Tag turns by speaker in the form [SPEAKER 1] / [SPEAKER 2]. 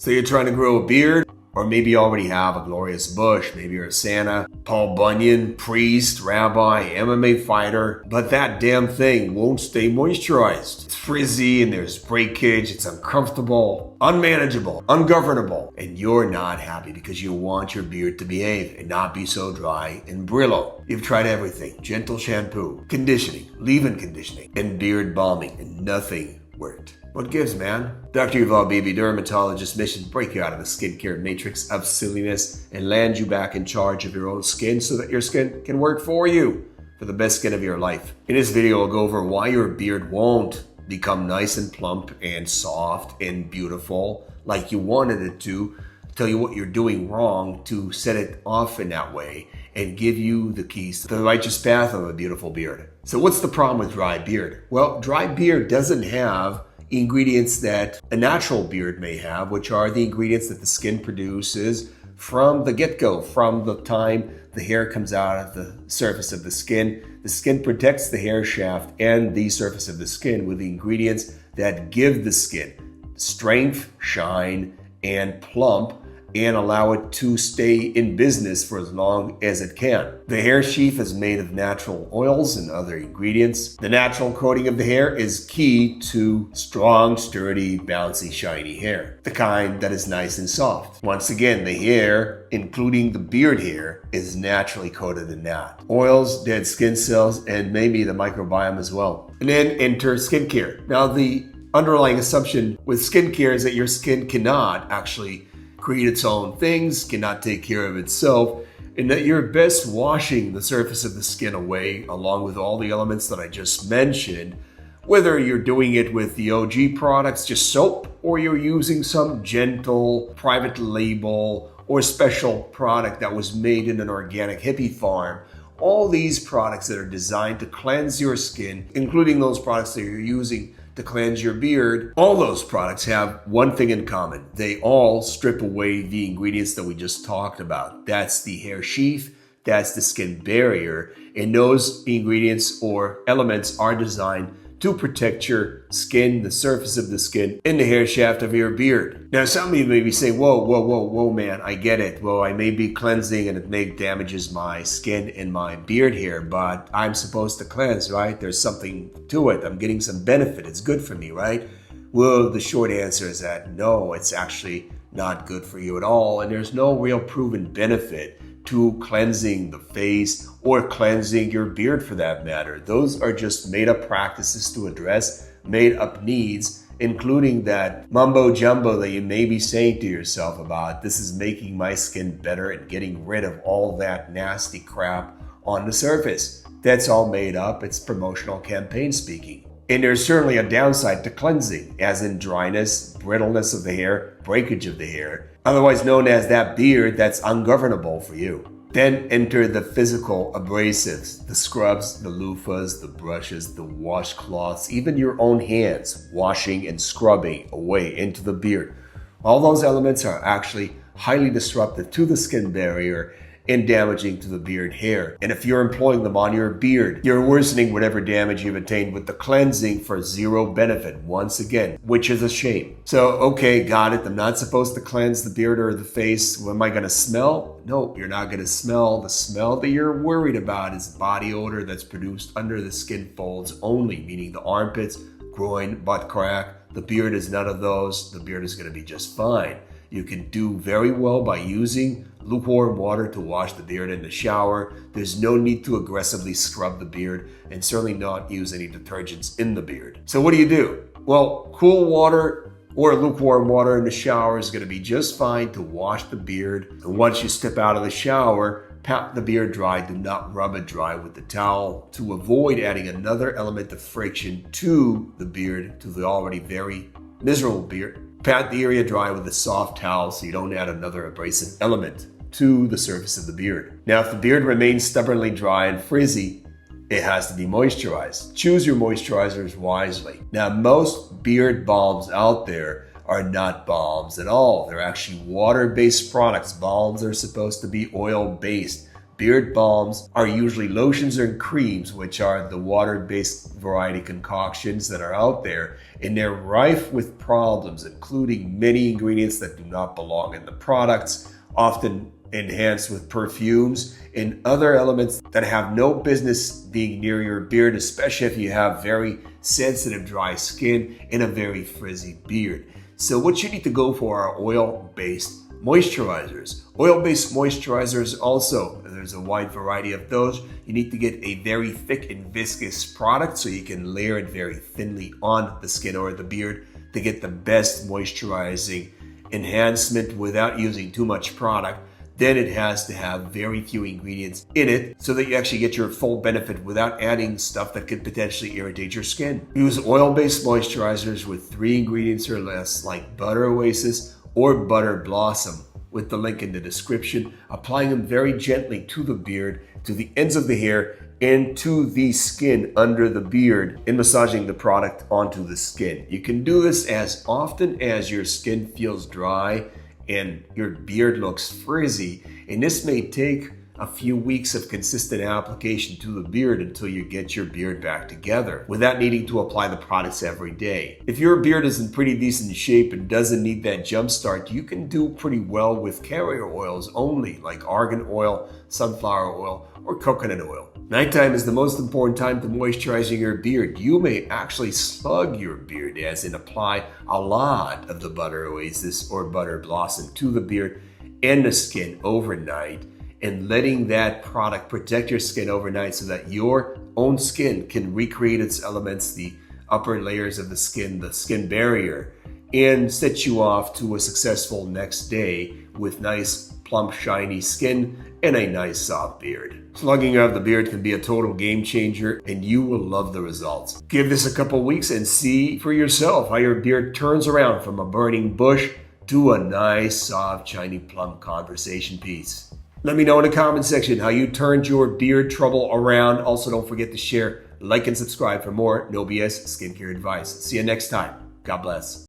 [SPEAKER 1] So you're trying to grow a beard? Or maybe you already have a glorious bush. Maybe you're a Santa, Paul Bunyan, priest, rabbi, MMA fighter. But that damn thing won't stay moisturized. It's frizzy and there's breakage. It's uncomfortable, unmanageable, ungovernable. And you're not happy because you want your beard to behave and not be so dry and brillo. You've tried everything. Gentle shampoo, conditioning, leave-in conditioning, and beard balming. And nothing worked. What gives, man? Dr. Yuval Bibi, Dermatologist, mission to break you out of the skincare matrix of silliness and land you back in charge of your own skin so that your skin can work for you for the best skin of your life. In this video, I'll go over why your beard won't become nice and plump and soft and beautiful like you wanted it to, tell you what you're doing wrong to set it off in that way, and give you the keys to the righteous path of a beautiful beard. So what's the problem with dry beard? Well, dry beard doesn't have ingredients that a natural beard may have, which are the ingredients that the skin produces from the get-go, from the time the hair comes out of the surface of the skin. The skin protects the hair shaft and the surface of the skin with the ingredients that give the skin strength, shine, and plump, and allow it to stay in business for as long as it can. The hair sheath is made of natural oils and other ingredients. The natural coating of the hair is key to strong, sturdy, bouncy, shiny hair, the kind that is nice and soft. Once again, the hair, including the beard hair, is naturally coated in that. Oils, dead skin cells, and maybe the microbiome as well. And then enter skincare. Now, the underlying assumption with skincare is that your skin cannot actually create its own things, cannot take care of itself, and that you're best washing the surface of the skin away along with all the elements that I just mentioned, whether you're doing it with the OG products, just soap, or you're using some gentle private label or special product that was made in an organic hippie farm. All these products that are designed to cleanse your skin, including those products that you're using to cleanse your beard, all those products have one thing in common. They all strip away the ingredients that we just talked about. That's the hair sheath, that's the skin barrier, and those ingredients or elements are designed to protect your skin, the surface of the skin, and the hair shaft of your beard. Now, some of you may be saying, whoa, man, I get it. Well, I may be cleansing and it may damages my skin and my beard hair, but I'm supposed to cleanse, right? There's something to it. I'm getting some benefit. It's good for me, right? Well, the short answer is that no, it's actually not good for you at all. And there's no real proven benefit to cleansing the face or cleansing your beard for that matter. Those are just made up practices to address made up needs, including that mumbo jumbo that you may be saying to yourself about, this is making my skin better and getting rid of all that nasty crap on the surface. That's all made up. It's promotional campaign speaking. And there's certainly a downside to cleansing, as in dryness, brittleness of the hair, breakage of the hair, otherwise known as that beard that's ungovernable for you. Then enter the physical abrasives, the scrubs, the loofahs, the brushes, the washcloths, even your own hands, washing and scrubbing away into the beard. All those elements are actually highly disruptive to the skin barrier and damaging to the beard hair. And if you're employing them on your beard, you're worsening whatever damage you've attained with the cleansing for zero benefit, once again, which is a shame. So, okay, got it. I'm not supposed to cleanse the beard or the face. What am I gonna smell? No, you're not gonna smell. The smell that you're worried about is body odor that's produced under the skin folds only, meaning the armpits, groin, butt crack. The beard is none of those. The beard is gonna be just fine. You can do very well by using lukewarm water to wash the beard in the shower. There's no need to aggressively scrub the beard and certainly not use any detergents in the beard. So what do? Well, cool water or lukewarm water in the shower is going to be just fine to wash the beard. And once you step out of the shower, pat the beard dry. Do not rub it dry with the towel to avoid adding another element of friction to the beard, to the already very miserable beard. Pat the area dry with a soft towel so you don't add another abrasive element to the surface of the beard. Now, if the beard remains stubbornly dry and frizzy, it has to be moisturized. Choose your moisturizers wisely. Now, most beard balms out there are not balms at all. They're actually water-based products. Balms are supposed to be oil-based. Beard balms are usually lotions and creams, which are the water-based variety concoctions that are out there, and they're rife with problems, including many ingredients that do not belong in the products, often enhanced with perfumes and other elements that have no business being near your beard, especially if you have very sensitive dry skin and a very frizzy beard. So what you need to go for are oil-based moisturizers. Oil-based moisturizers also, there's a wide variety of those. You need to get a very thick and viscous product so you can layer it very thinly on the skin or the beard to get the best moisturizing enhancement without using too much product. Then it has to have very few ingredients in it so that you actually get your full benefit without adding stuff that could potentially irritate your skin. Use oil-based moisturizers with 3 ingredients or less, like Butter Oasis or Butter Blossom, with the link in the description. Applying them very gently to the beard, to the ends of the hair, and to the skin under the beard, and massaging the product onto the skin. You can do this as often as your skin feels dry and your beard looks frizzy, and this may take a few weeks of consistent application to the beard until you get your beard back together without needing to apply the products every day. If your beard is in pretty decent shape and doesn't need that jump start, you can do pretty well with carrier oils only, like argan oil, sunflower oil, or coconut oil. Nighttime is the most important time to moisturizing your beard. You may actually slug your beard, as in apply a lot of the Butter Oasis or Butter Blossom to the beard and the skin overnight, and letting that product protect your skin overnight so that your own skin can recreate its elements, the upper layers of the skin barrier, and set you off to a successful next day with nice, plump, shiny skin and a nice, soft beard. Slugging out the beard can be a total game changer, and you will love the results. Give this a couple weeks and see for yourself how your beard turns around from a burning bush to a nice, soft, shiny, plump conversation piece. Let me know in the comment section how you turned your beard trouble around. Also, don't forget to share, like, and subscribe for more no BS skincare advice. See you next time. God bless.